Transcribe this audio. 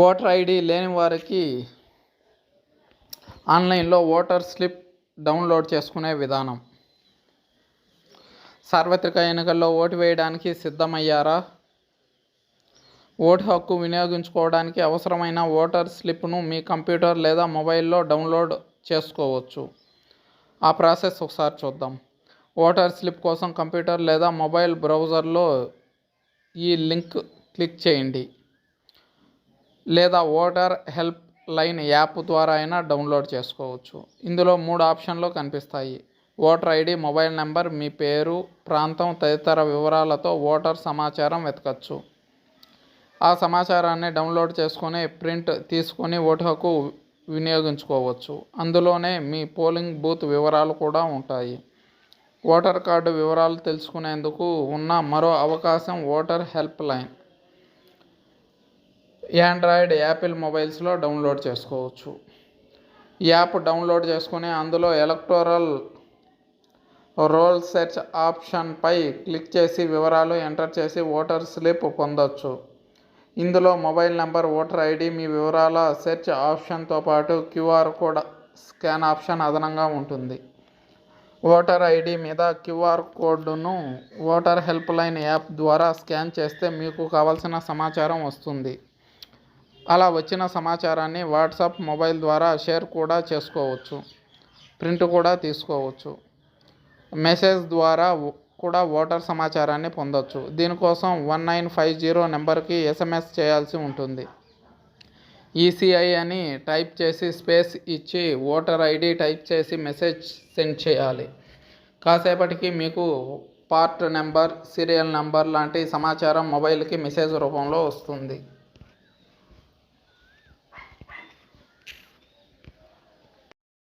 Voter ID లేని వారికి ఆన్లైన్లో ఓటర్ స్లిప్ డౌన్లోడ్ చేసుకునే విధానం. సార్వత్రిక ఎన్నికల్లో ఓటు వేయడానికి సిద్ధమయ్యారా? ఓటు హక్కు వినియోగించుకోవడానికి అవసరమైన ఓటర్ స్లిప్ను మీ కంప్యూటర్ లేదా మొబైల్లో డౌన్లోడ్ చేసుకోవచ్చు. ఆ ప్రాసెస్ ఒకసారి చూద్దాం. ఓటర్ స్లిప్ కోసం కంప్యూటర్ లేదా మొబైల్ బ్రౌజర్లో ఈ లింక్ క్లిక్ చేయండి, లేదా ఓటర్ హెల్ప్ లైన్ యాప్ ద్వారా అయినా డౌన్లోడ్ చేసుకోవచ్చు. ఇందులో 3 ఆప్షన్లు కనిపిస్తాయి. ఓటర్ ఐడి, మొబైల్ నెంబర్, మీ పేరు, ప్రాంతం తదితర వివరాలతో ఓటర్ సమాచారం వెతకచ్చు. ఆ సమాచారాన్ని డౌన్లోడ్ చేసుకొని ప్రింట్ తీసుకొని ఓటు హక్కు వినియోగించుకోవచ్చు. అందులోనే మీ పోలింగ్ బూత్ వివరాలు కూడా ఉంటాయి. ఓటర్ కార్డు వివరాలు తెలుసుకునేందుకు ఉన్న మరో అవకాశం voter help line. Android, Apple మొబైల్స్లో డౌన్లోడ్ చేసుకోవచ్చు. యాప్ డౌన్లోడ్ చేసుకుని అందులో ఎలక్టోరల్ రోల్ సెర్చ్ ఆప్షన్పై క్లిక్ చేసి వివరాలు ఎంటర్ చేసి ఓటర్ స్లిప్ పొందొచ్చు. ఇందులో మొబైల్ నెంబర్, ఓటర్ ఐడి, మీ వివరాల సెర్చ్ ఆప్షన్తో పాటు QR కోడ్ స్కాన్ ఆప్షన్ అదనంగా ఉంటుంది. ఓటర్ ఐడి మీద QR కోడ్ను ఓటర్ హెల్ప్ లైన్ యాప్ ద్వారా స్కాన్ చేస్తే మీకు కావాల్సిన సమాచారం వస్తుంది. అలా వచ్చిన సమాచారాన్ని వాట్సాప్, మొబైల్ ద్వారా షేర్ కూడా చేసుకోవచ్చు. ప్రింట్ కూడా తీసుకోవచ్చు. మెసేజ్ ద్వారా కూడా ఓటర్ సమాచారాన్ని పొందొచ్చు. దీనికోసం 1950 నెంబర్కి SMS చేయాల్సి ఉంటుంది. ECI అని టైప్ చేసి స్పేస్ ఇచ్చి ఓటర్ ఐడి టైప్ చేసి మెసేజ్ సెండ్ చేయాలి. కాసేపటికి మీకు పార్ట్ నెంబర్, సీరియల్ నెంబర్ లాంటి సమాచారం మొబైల్కి మెసేజ్ రూపంలో వస్తుంది.